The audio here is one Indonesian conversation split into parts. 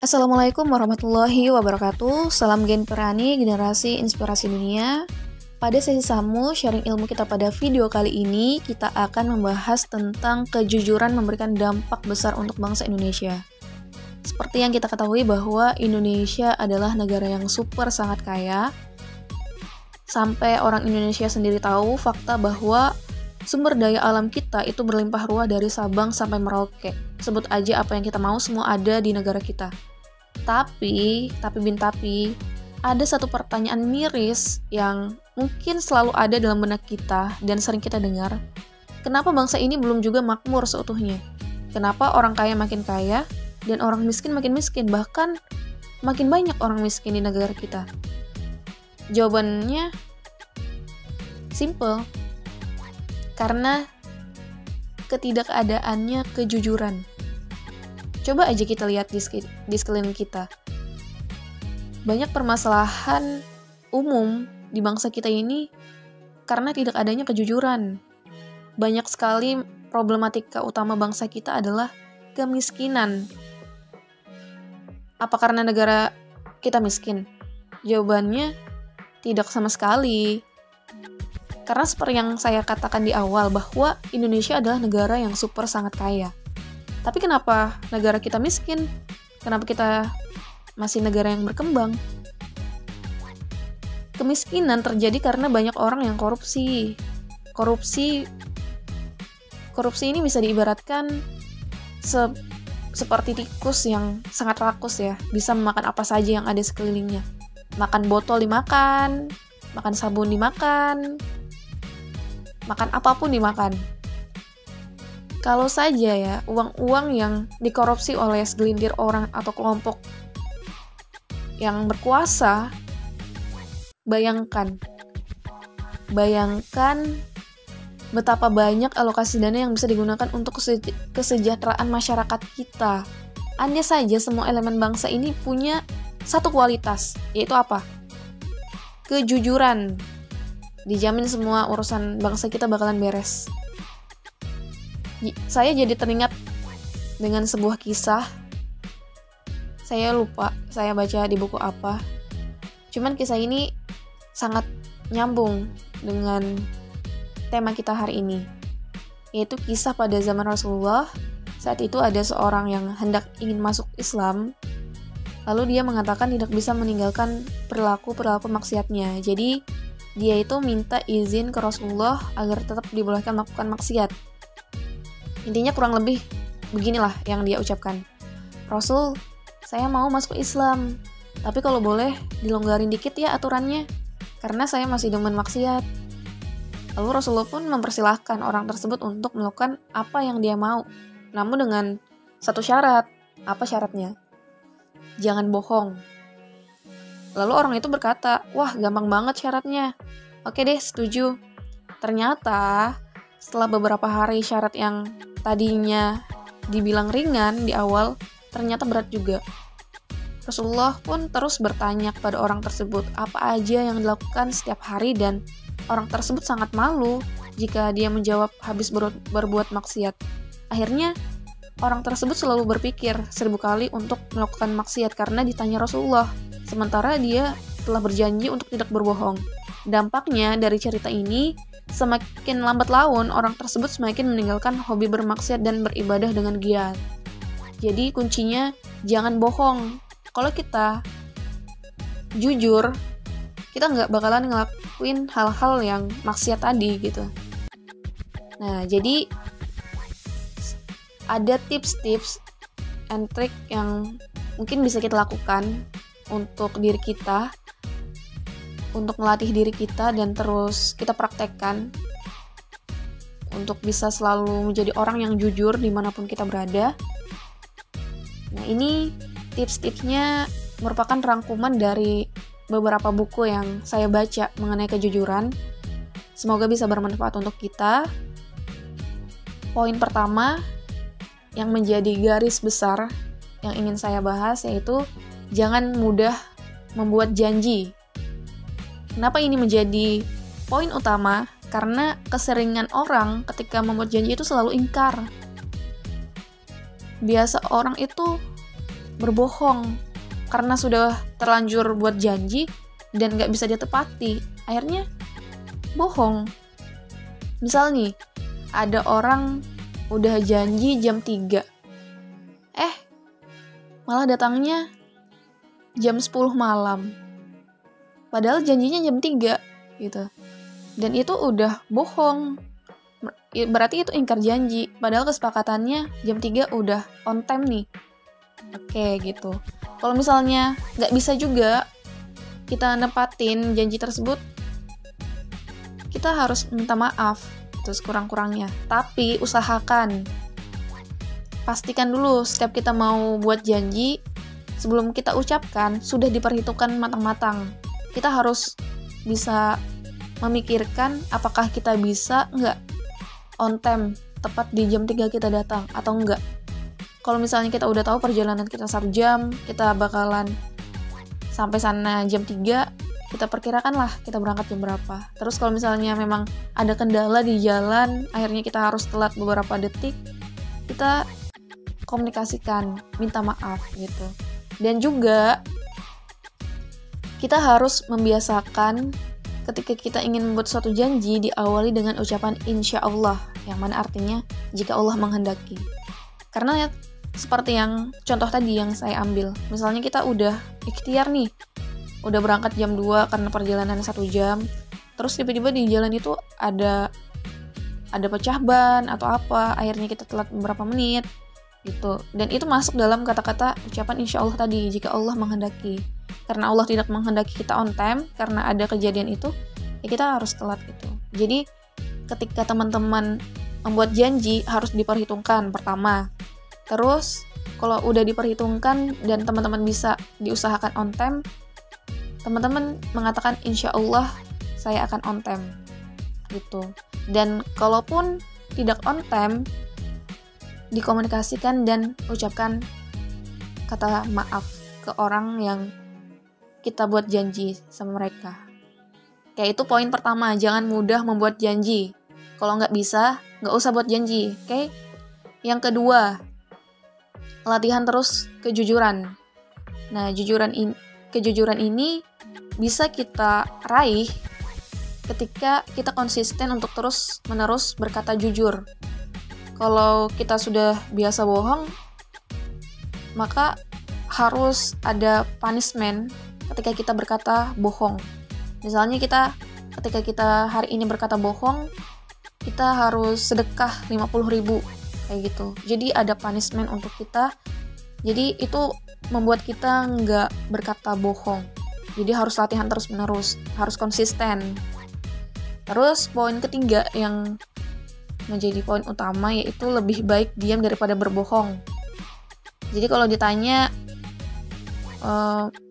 Assalamualaikum warahmatullahi wabarakatuh. Salam Gen Perani, generasi inspirasi dunia. Pada sesi Samu, sharing ilmu kita pada video kali ini, kita akan membahas tentang kejujuran memberikan dampak besar untuk bangsa Indonesia. Seperti yang kita ketahui bahwa Indonesia adalah negara yang super sangat kaya. Sampai orang Indonesia sendiri tahu fakta bahwa sumber daya alam kita itu berlimpah ruah dari Sabang sampai Merauke. Sebut aja apa yang kita mau, semua ada di negara kita. Tapi, ada satu pertanyaan miris yang mungkin selalu ada dalam benak kita dan sering kita dengar. Kenapa bangsa ini belum juga makmur seutuhnya? Kenapa orang kaya makin kaya dan orang miskin makin miskin? Bahkan makin banyak orang miskin di negara kita. Jawabannya simple. Karena ketidakadaannya kejujuran. Coba aja kita lihat di sekeliling kita. Banyak permasalahan umum di bangsa kita ini karena tidak adanya kejujuran. Banyak sekali problematika utama bangsa kita adalah kemiskinan. Apa karena negara kita miskin? Jawabannya tidak sama sekali. Karena seperti yang saya katakan di awal bahwa Indonesia adalah negara yang super sangat kaya. Tapi kenapa negara kita miskin? Kenapa kita masih negara yang berkembang? Kemiskinan terjadi karena banyak orang yang korupsi. Korupsi ini bisa diibaratkan seperti tikus yang sangat rakus ya. Bisa memakan apa saja yang ada sekelilingnya. Makan botol dimakan, makan sabun dimakan, makan apapun dimakan. Kalau saja ya, uang-uang yang dikorupsi oleh segelintir orang atau kelompok yang berkuasa, bayangkan betapa banyak alokasi dana yang bisa digunakan untuk kesejahteraan masyarakat kita. Andai saja semua elemen bangsa ini punya satu kualitas, yaitu apa? Kejujuran. Dijamin semua urusan bangsa kita bakalan beres. Saya jadi teringat dengan sebuah kisah. Saya lupa saya baca di buku apa. Cuman kisah ini sangat nyambung dengan tema kita hari ini. Yaitu kisah pada zaman Rasulullah. Saat itu ada seorang yang hendak ingin masuk Islam. Lalu dia mengatakan tidak bisa meninggalkan perilaku maksiatnya. Jadi dia itu minta izin ke Rasulullah agar tetap dibolehkan melakukan maksiat. Intinya kurang lebih beginilah yang dia ucapkan. Rasul, saya mau masuk Islam, tapi kalau boleh dilonggarin dikit ya aturannya, karena saya masih demen maksiat. Lalu Rasulullah pun mempersilahkan orang tersebut untuk melakukan apa yang dia mau, namun dengan satu syarat. Apa syaratnya? Jangan bohong. Lalu orang itu berkata, wah gampang banget syaratnya. Oke deh, setuju. Ternyata setelah beberapa hari syarat yang tadinya dibilang ringan di awal, ternyata berat juga. Rasulullah pun terus bertanya kepada orang tersebut apa aja yang dilakukan setiap hari dan orang tersebut sangat malu jika dia menjawab habis berbuat maksiat. Akhirnya orang tersebut selalu berpikir 1000 kali untuk melakukan maksiat karena ditanya Rasulullah. Sementara dia telah berjanji untuk tidak berbohong. Dampaknya dari cerita ini, semakin lambat laun orang tersebut semakin meninggalkan hobi bermaksiat dan beribadah dengan giat. Jadi kuncinya jangan bohong. Kalau kita jujur, kita nggak bakalan ngelakuin hal-hal yang maksiat tadi gitu. Nah, jadi ada tips-tips and trik yang mungkin bisa kita lakukan untuk diri kita, untuk melatih diri kita dan terus kita praktekkan untuk bisa selalu menjadi orang yang jujur dimanapun kita berada. Nah, ini tips-tipsnya merupakan rangkuman dari beberapa buku yang saya baca mengenai kejujuran. Semoga bisa bermanfaat untuk kita. Poin pertama yang menjadi garis besar yang ingin saya bahas yaitu jangan mudah membuat janji. Kenapa ini menjadi poin utama? Karena keseringan orang ketika membuat janji itu selalu ingkar. Biasa orang itu berbohong karena sudah terlanjur buat janji dan nggak bisa ditepati, akhirnya bohong. Misal nih, ada orang udah janji jam 3, malah datangnya jam 10 malam, padahal janjinya jam 3 gitu. Dan itu udah bohong, berarti itu ingkar janji, padahal kesepakatannya jam 3 udah on time nih. Oke gitu. Kalau misalnya nggak bisa juga kita nepatin janji tersebut, kita harus minta maaf itu sekurang-kurangnya. Tapi usahakan, pastikan dulu setiap kita mau buat janji, sebelum kita ucapkan sudah diperhitungkan matang-matang. Kita harus bisa memikirkan apakah kita bisa nggak on time, tepat di jam 3 kita datang atau enggak. Kalau misalnya kita udah tahu perjalanan kita 1 jam, kita bakalan sampai sana jam 3, kita perkirakan lah kita berangkat jam berapa. Terus kalau misalnya memang ada kendala di jalan, akhirnya kita harus telat beberapa detik, kita komunikasikan, minta maaf gitu. Dan juga kita harus membiasakan ketika kita ingin membuat suatu janji diawali dengan ucapan insya Allah, yang mana artinya jika Allah menghendaki. Karena seperti yang contoh tadi yang saya ambil, misalnya kita udah ikhtiar nih, udah berangkat jam 2 karena perjalanan 1 jam, terus tiba-tiba di jalan itu ada pecah ban atau apa, akhirnya kita telat beberapa menit gitu. Dan itu masuk dalam kata-kata ucapan insya Allah tadi, jika Allah menghendaki. Karena Allah tidak menghendaki kita on time, karena ada kejadian itu, ya kita harus telat gitu. Jadi ketika teman-teman membuat janji harus diperhitungkan pertama. Terus kalau udah diperhitungkan dan teman-teman bisa diusahakan on time, teman-teman mengatakan insya Allah saya akan on time gitu. Dan kalaupun tidak on time, dikomunikasikan dan ucapkan kata maaf ke orang yang kita buat janji sama mereka. Kayak itu poin pertama, jangan mudah membuat janji. Kalau nggak bisa, nggak usah buat janji. Oke? Yang kedua, latihan terus kejujuran. Nah, kejujuran ini bisa kita raih ketika kita konsisten untuk terus-menerus berkata jujur. Kalau kita sudah biasa bohong, maka harus ada punishment ketika kita berkata bohong. Misalnya ketika kita hari ini berkata bohong, kita harus sedekah 50.000 kayak gitu. Jadi ada punishment untuk kita. Jadi itu membuat kita nggak berkata bohong. Jadi harus latihan terus-menerus, harus konsisten. Terus poin ketiga yang menjadi poin utama, yaitu lebih baik diam daripada berbohong. Jadi kalau ditanya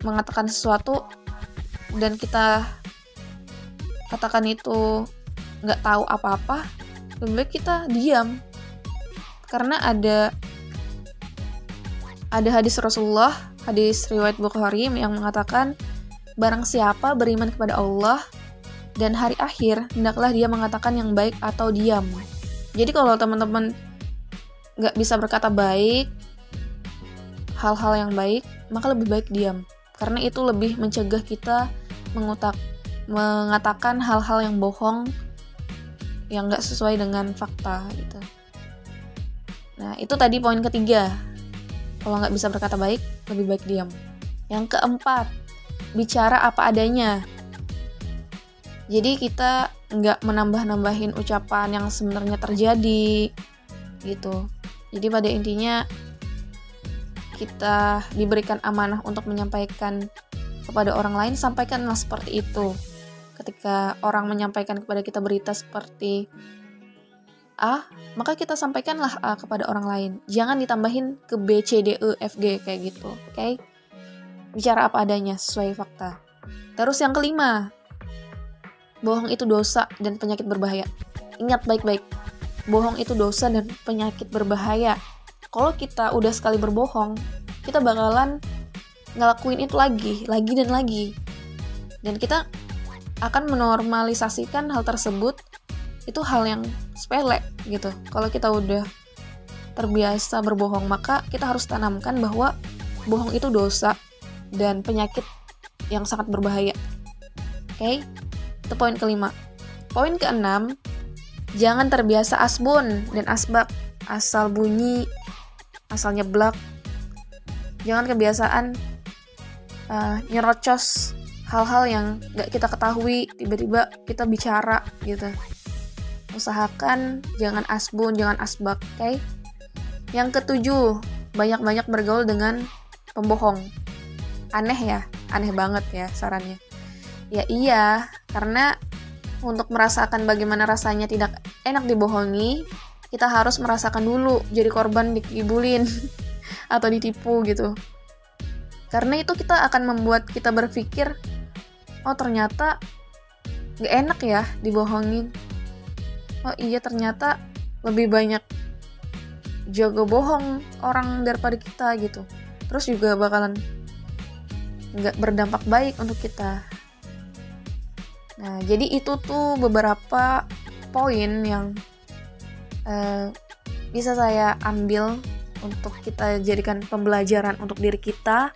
mengatakan sesuatu dan kita katakan itu nggak tahu apa-apa, lebih baik kita diam. Karena ada hadis Rasulullah, hadis riwayat Bukhari yang mengatakan, barang siapa beriman kepada Allah dan hari akhir, hendaklah dia mengatakan yang baik atau diam. Jadi kalau teman-teman nggak bisa berkata baik, hal-hal yang baik, maka lebih baik diam. Karena itu lebih mencegah kita mengatakan hal-hal yang bohong, yang nggak sesuai dengan fakta gitu. Nah, itu tadi poin ketiga. Kalau nggak bisa berkata baik, lebih baik diam. Yang keempat, bicara apa adanya. Jadi kita nggak menambah-nambahin ucapan yang sebenarnya terjadi gitu. Jadi pada intinya kita diberikan amanah untuk menyampaikan kepada orang lain, sampaikanlah seperti itu. Ketika orang menyampaikan kepada kita berita seperti A, maka kita sampaikanlah A kepada orang lain. Jangan ditambahin ke B, C, D, E, F, G kayak gitu. Oke? Bicara apa adanya sesuai fakta. Terus yang kelima, bohong itu dosa dan penyakit berbahaya. Ingat baik-baik, bohong itu dosa dan penyakit berbahaya. Kalau kita udah sekali berbohong, kita bakalan ngelakuin itu lagi dan lagi. Dan kita akan menormalisasikan hal tersebut, itu hal yang sepele gitu. Kalau kita udah terbiasa berbohong, maka kita harus tanamkan bahwa bohong itu dosa dan penyakit yang sangat berbahaya. Oke? Itu poin kelima. Poin keenam, jangan terbiasa asbun dan asbak, asal bunyi, asal nyeblak. Jangan kebiasaan nyerocos hal-hal yang gak kita ketahui, tiba-tiba kita bicara gitu. Usahakan jangan asbun, jangan asbak, oke? Yang ketujuh, banyak-banyak bergaul dengan pembohong. Aneh ya? Aneh banget ya sarannya. Ya iya, karena untuk merasakan bagaimana rasanya tidak enak dibohongi, kita harus merasakan dulu jadi korban dikibulin atau ditipu gitu. Karena itu kita akan membuat kita berpikir, oh ternyata gak enak ya dibohongin. Oh iya ternyata lebih banyak jago bohong orang daripada kita gitu. Terus juga bakalan gak berdampak baik untuk kita. Nah jadi itu tuh beberapa poin yang bisa saya ambil untuk kita jadikan pembelajaran untuk diri kita,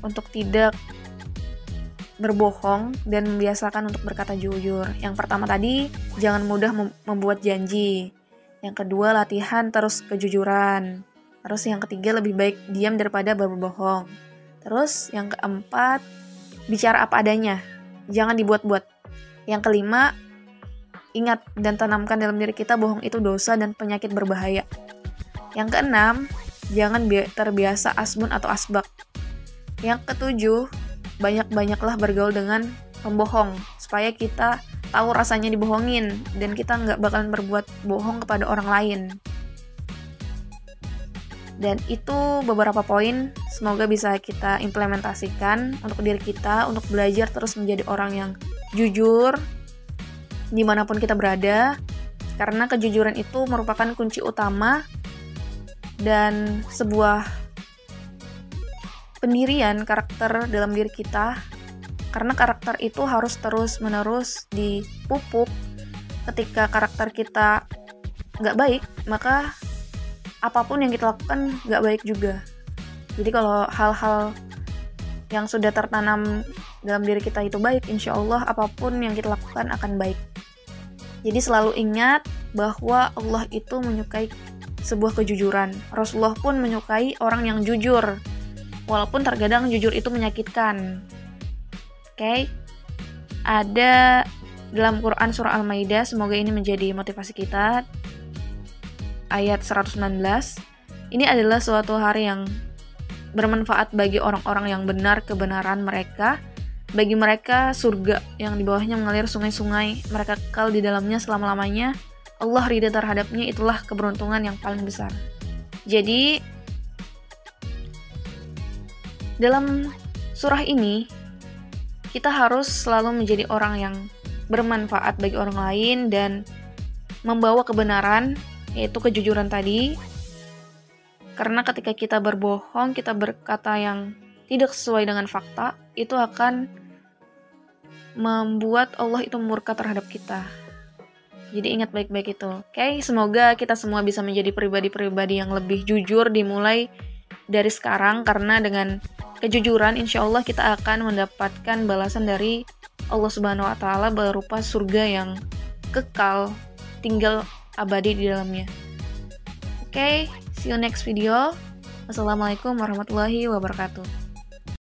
untuk tidak berbohong dan membiasakan untuk berkata jujur. Yang pertama tadi, jangan mudah membuat janji. Yang kedua, latihan terus kejujuran. Terus yang ketiga, lebih baik diam daripada berbohong. Terus yang keempat, bicara apa adanya. Jangan dibuat-buat. Yang kelima, ingat dan tanamkan dalam diri kita bohong itu dosa dan penyakit berbahaya. Yang keenam, jangan terbiasa asbun atau asbak. Yang ketujuh, banyak-banyaklah bergaul dengan pembohong supaya kita tahu rasanya dibohongin dan kita nggak bakalan berbuat bohong kepada orang lain. Dan itu beberapa poin, semoga bisa kita implementasikan untuk diri kita, untuk belajar terus menjadi orang yang jujur dimanapun kita berada, karena kejujuran itu merupakan kunci utama dan sebuah pendirian karakter dalam diri kita, karena karakter itu harus terus-menerus dipupuk. Ketika karakter kita nggak baik, maka apapun yang kita lakukan nggak baik juga. Jadi kalau hal-hal yang sudah tertanam dalam diri kita itu baik, insya Allah apapun yang kita lakukan akan baik. Jadi selalu ingat bahwa Allah itu menyukai sebuah kejujuran. Rasulullah pun menyukai orang yang jujur. Walaupun terkadang jujur itu menyakitkan. Oke? Ada dalam Quran surah Al-Maidah, semoga ini menjadi motivasi kita. Ayat 119. Ini adalah suatu hari yang bermanfaat bagi orang-orang yang benar kebenaran mereka. Bagi mereka surga yang di bawahnya mengalir sungai-sungai, mereka kekal di dalamnya selama-lamanya. Allah ridha terhadapnya, itulah keberuntungan yang paling besar. Jadi dalam surah ini, kita harus selalu menjadi orang yang bermanfaat bagi orang lain dan membawa kebenaran, yaitu kejujuran tadi. Karena ketika kita berbohong, kita berkata yang tidak sesuai dengan fakta, itu akan membuat Allah itu murka terhadap kita. Jadi ingat baik-baik itu. Oke, semoga kita semua bisa menjadi pribadi-pribadi yang lebih jujur dimulai dari sekarang, karena dengan kejujuran insya Allah kita akan mendapatkan balasan dari Allah Subhanahu wa Ta'ala berupa surga yang kekal, tinggal abadi di dalamnya. Oke, see you next video. Wassalamualaikum warahmatullahi wabarakatuh.